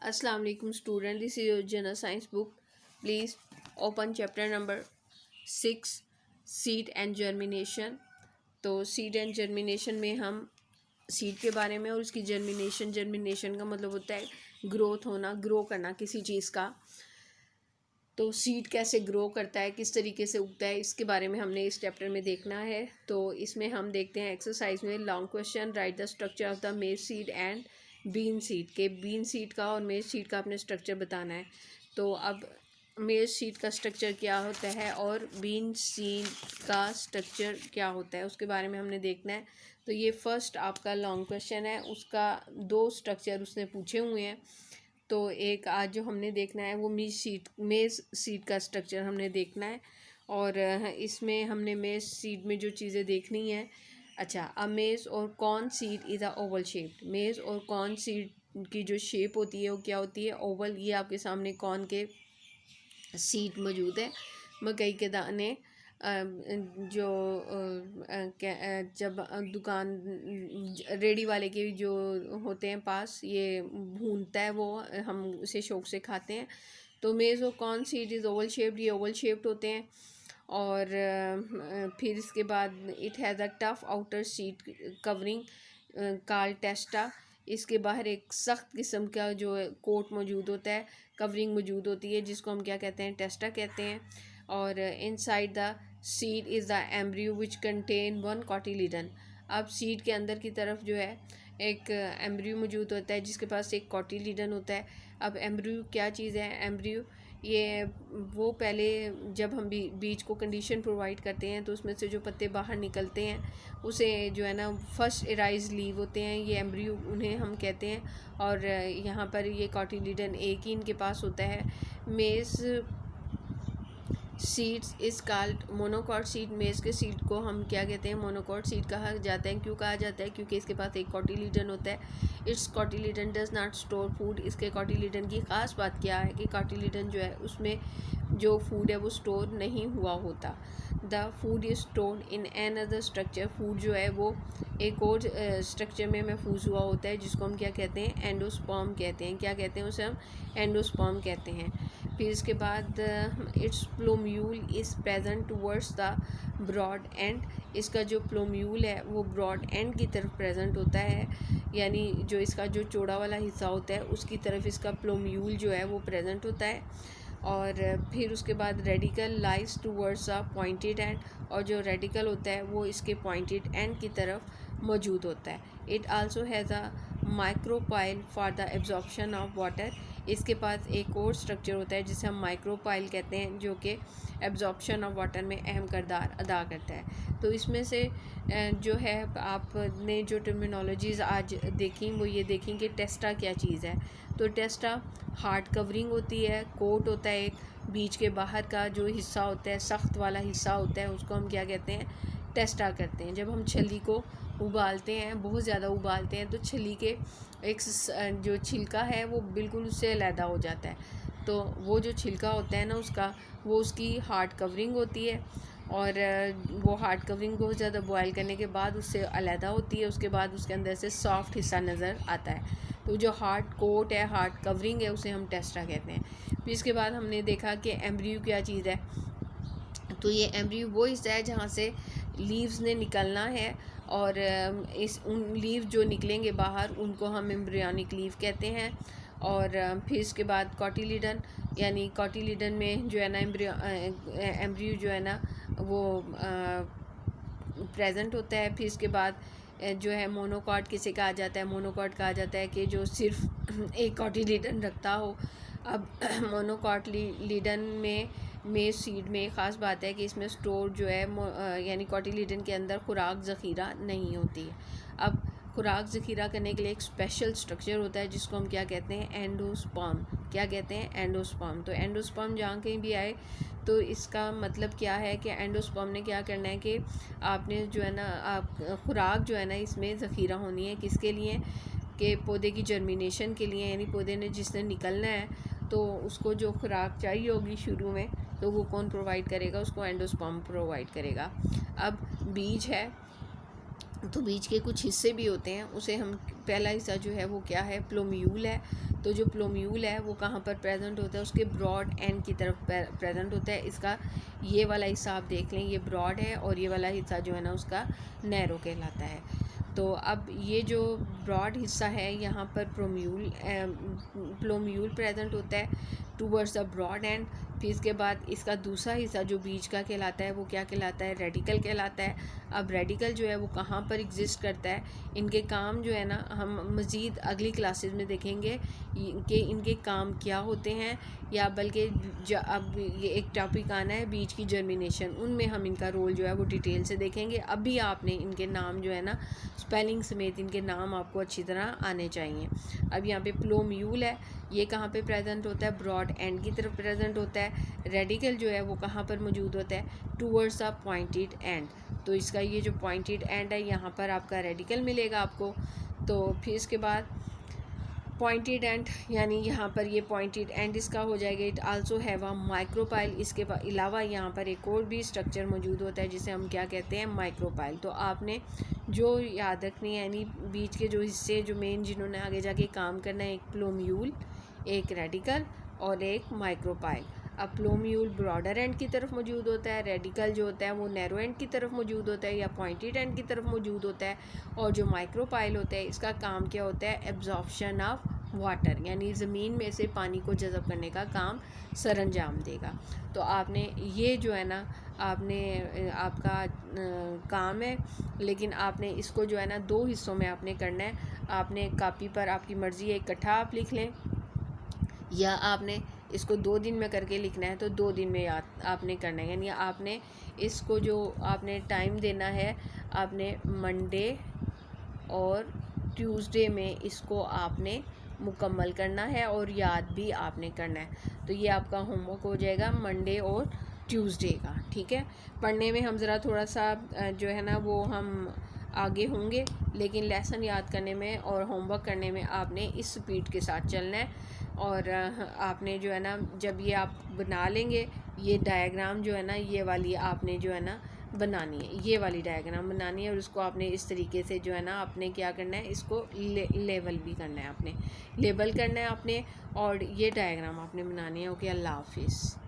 Assalamu alaikum student, this is your general science book. Please open chapter number 6 seed and germination. तो seed and germination में हम seed के बारे में और उसकी germination का मतलब होता है growth होना, grow करना किसी चीज़ का। तो सीड कैसे ग्रो करता है, किस तरीके से उगता है, इसके बारे में हमने इस चैप्टर में देखना है। तो इसमें हम देखते हैं एक्सरसाइज में long question, right the structure of the मेज सीड एंड बीन सीड के बीन सीड का और मेज सीड का अपने स्ट्रक्चर बताना है। तो अब मेज सीड का स्ट्रक्चर क्या होता है और बीन सीड का स्ट्रक्चर क्या होता है उसके बारे में हमने देखना है। तो ये फर्स्ट आपका लॉन्ग क्वेश्चन है, उसका 2 स्ट्रक्चर उसने पूछे हुए हैं। तो एक आज जो हमने देखना है वो मेज सीड का स्ट्रक्चर हमने देखना है। और इसमें हमने मेज सीड में जो चीज़ें देखनी है। अच्छा, अ मेज और corn seed is a Oval shaped. मेज और कॉर्न सीड की जो शेप होती है वो क्या होती है, ओवल। ये आपके सामने कॉर्न के सीड मौजूद है, मकई के दाने जो जब दुकान रेडी वाले के जो होते हैं पास, ये भूनता है वो, हम उसे शौक से खाते हैं। तो मेज और corn seed is oval shaped, ये ओवल शेप्ड होते हैं। और फिर इसके बाद it has a tough outer seed covering called testa. इसके बाहर एक सख्त किस्म का जो कोट मौजूद होता है, कवरिंग मौजूद होती है, जिसको हम क्या कहते हैं, टेस्टा कहते हैं। और inside the seed is the embryo which contain 1 cotyledon. अब सीड के अंदर की तरफ जो है एक एम्ब्रियो मौजूद होता है जिसके पास एक कॉटिलिडन होता है। अब एम्ब्रियो क्या चीज़ है, एम्ब्रियो ये वो पहले जब हम बीज को कंडीशन प्रोवाइड करते हैं तो उसमें से जो पत्ते बाहर निकलते हैं उसे जो है ना फर्स्ट एराइज लीव होते हैं, ये एम्ब्रियो उन्हें हम कहते हैं। और यहाँ पर ये कॉटिलिडन एक ही इनके पास होता है। मेज सीड्स इस कॉल्ड मोनोकॉट सीड। मेज के सीड को हम क्या कहते हैं, मोनोकॉट सीड कहा जाता है। क्यों कहा जाता है, क्योंकि इसके पास एक कॉटिलिडन होता है। It's cotyledon does not store food. इसके कॉटिलिडन की ख़ास बात क्या है कि कॉटिलिडन जो है उसमें जो फूड है वो स्टोर नहीं हुआ होता। The food is stored in an other structure. Food जो है वो एक और स्ट्रक्चर में महफूज हुआ होता है जिसको हम क्या कहते हैं, एंडोस्पर्म कहते हैं। क्या कहते हैं उसे, हम एंडोस्पर्म कहते हैं। फिर इसके बाद its plumule is present towards the broad end. इसका जो प्लोम्यूल है वो ब्रॉड एंड की तरफ प्रेजेंट होता है, यानी जो इसका जो चौड़ा वाला हिस्सा होता है उसकी तरफ इसका प्लोम्यूल जो है वो प्रेजेंट होता है। और फिर उसके बाद radical lies towards a pointed and. और जो रेडिकल होता है वो इसके पॉइंटेड एंड की तरफ मौजूद होता है। It also has a micropyle for the absorption of water. इसके पास एक और स्ट्रक्चर होता है जिसे हम माइक्रोपाइल कहते हैं, जो कि एब्जॉर्प्शन ऑफ वाटर में अहम किरदार अदा करता है। तो इसमें से जो है आपने जो टर्मिनोलॉजीज़ आज देखी वो ये देखी कि टेस्टा क्या चीज़ है। तो टेस्टा हार्ड कवरिंग होती है, कोट होता है एक, बीज के बाहर का जो हिस्सा होता है, सख्त वाला हिस्सा होता है, उसको हम क्या कहते हैं, टेस्टा करते हैं। जब हम छली को उबालते हैं, बहुत ज़्यादा उबालते हैं, तो छली के एक जो छिलका है वो बिल्कुल उससे अलहदा हो जाता है। तो वो जो छिलका होता है ना उसका, वो उसकी हार्ड कवरिंग होती है। और वो हार्ड कवरिंग बहुत ज़्यादा बॉयल करने के बाद उससे अलहदा होती है। उसके बाद उसके अंदर से सॉफ्ट हिस्सा नज़र आता है। तो जो हार्ड कोट है, हार्ड कवरिंग है, उसे हम टेस्टा कहते हैं। फिर इसके बाद हमने देखा कि एम्ब्रियो क्या चीज़ है। तो ये एम्ब्रियो वो हिस्सा है जहाँ से लीव्स ने निकलना है। और इस उन लीव जो निकलेंगे बाहर उनको हम एम्ब्रियोनिक लीव कहते हैं। और फिर इसके बाद कॉटिलिडन, यानी कॉटिलिडन में जो है ना एम्ब्रियो जो है ना वो प्रेजेंट होता है। फिर इसके बाद जो है मोनोकॉट किसे कहा जाता है, मोनोकॉट कहा जाता है कि जो सिर्फ एक कॉटिलिडन रखता हो। अब मोनोकॉटिलिडन में सीड में ख़ास बात है कि इसमें स्टोर जो है यानी कॉटिलिडन के अंदर खुराक ज़ख़ीरा नहीं होती है। अब खुराक ज़ख़ीरा करने के लिए एक स्पेशल स्ट्रक्चर होता है जिसको हम क्या कहते हैं, एंडोस्पर्म। क्या कहते हैं, एंडोस्पर्म। तो एंडोस्पर्म जहाँ कहीं भी आए तो इसका मतलब क्या है कि एंडोस्पर्म ने क्या करना है कि आपने जो है ना आप खुराक जो है ना इसमें ज़ख़ीरा होनी है, किसके लिए, कि पौधे की जर्मिनेशन के लिए, यानी पौधे ने जिसने निकलना है तो उसको जो खुराक चाहिए होगी शुरू में, तो वो कौन प्रोवाइड करेगा, उसको एंडोस्पर्म प्रोवाइड करेगा। अब बीज है, तो बीज के कुछ हिस्से भी होते हैं, उसे हम पहला हिस्सा जो है वो क्या है, प्लोम्यूल है। तो जो प्लोम्यूल है वो कहाँ पर प्रेजेंट होता है, उसके ब्रॉड एंड की तरफ प्रेजेंट होता है। इसका ये वाला हिस्सा आप देख लें, ये ब्रॉड है और ये वाला हिस्सा जो है ना उसका नैरो कहलाता है। तो अब ये जो ब्रॉड हिस्सा है यहाँ पर प्लोम्यूल प्रेजेंट होता है टूवर्ड्स द ब्रॉड एंड। फिर इसके बाद इसका दूसरा हिस्सा जो बीज का कहलाता है वो क्या कहलाता है, रेडिकल कहलाता है। अब रेडिकल जो है वो कहाँ पर एग्जिस्ट करता है, इनके काम जो है ना हम मज़ीद अगली क्लासेस में देखेंगे कि इनके काम क्या होते हैं, या बल्कि अब ये एक टॉपिक आना है बीज की जर्मिनेशन, उनमें हम इनका रोल जो है वो डिटेल से देखेंगे। अभी आपने इनके नाम जो है ना स्पेलिंग समेत इनके नाम आपको अच्छी तरह आने चाहिए। अब यहाँ पे प्लोम्यूल है, ये कहाँ पे प्रेजेंट होता है, ब्रॉड एंड की तरफ प्रेजेंट होता है। रेडिकल जो है वो कहाँ पर मौजूद होता है, टूवर्ड्स द पॉइंटेड एंड। तो इसका ये जो पॉइंटेड एंड है यहाँ पर आपका रेडिकल मिलेगा आपको। तो फिर इसके बाद पॉइंटेड एंड, यानी यहाँ पर ये पॉइंटेड एंड इसका हो जाएगा। It also have a micropyle, इसके अलावा यहाँ पर एक और भी स्ट्रक्चर मौजूद होता है जिसे हम क्या कहते हैं, माइक्रोपाइल। तो आपने जो याद रखनी है, यानी बीच के जो हिस्से जो मेन जिन्होंने आगे जाके काम करना है, एक प्लोम्यूल, एक रेडिकल और एक माइक्रोपाइल। अब प्लोम्यूल ब्रॉडर एंड की तरफ मौजूद होता है, रेडिकल जो होता है वो नैरो एंड की तरफ मौजूद होता है या पॉइंटेड एंड की तरफ मौजूद होता है। और जो माइक्रोपाइल होता है इसका काम क्या होता है, एब्जॉर्प्शन ऑफ वाटर, यानी ज़मीन में से पानी को जज़ब करने का काम सरंजाम देगा। तो आपने ये जो है ना आपने आपका काम है, लेकिन आपने इसको जो है ना 2 हिस्सों में आपने करना है। आपने कापी पर आपकी मर्ज़ी है इकट्ठा आप लिख लें, या आपने इसको 2 दिन में करके लिखना है तो 2 दिन में याद आपने करना है। यानी आपने इसको जो आपने टाइम देना है, आपने मंडे और ट्यूसडे में इसको आपने मुकम्मल करना है और याद भी आपने करना है। तो ये आपका होमवर्क हो जाएगा मंडे और ट्यूसडे का, ठीक है। पढ़ने में हम ज़रा थोड़ा सा जो है ना वो हम आगे होंगे, लेकिन लेसन याद करने में और होमवर्क करने में आपने इस स्पीड के साथ चलना है। और आपने जो है ना जब ये आप बना लेंगे, ये डायग्राम जो है ना ये वाली आपने जो है ना बनानी है, ये वाली डायग्राम बनानी है और उसको आपने इस तरीके से जो है ना आपने क्या करना है, इसको लेवल भी करना है, आपने लेबल करना है आपने, और ये डायग्राम आपने बनानी है। ओके, अल्लाह हाफिज़।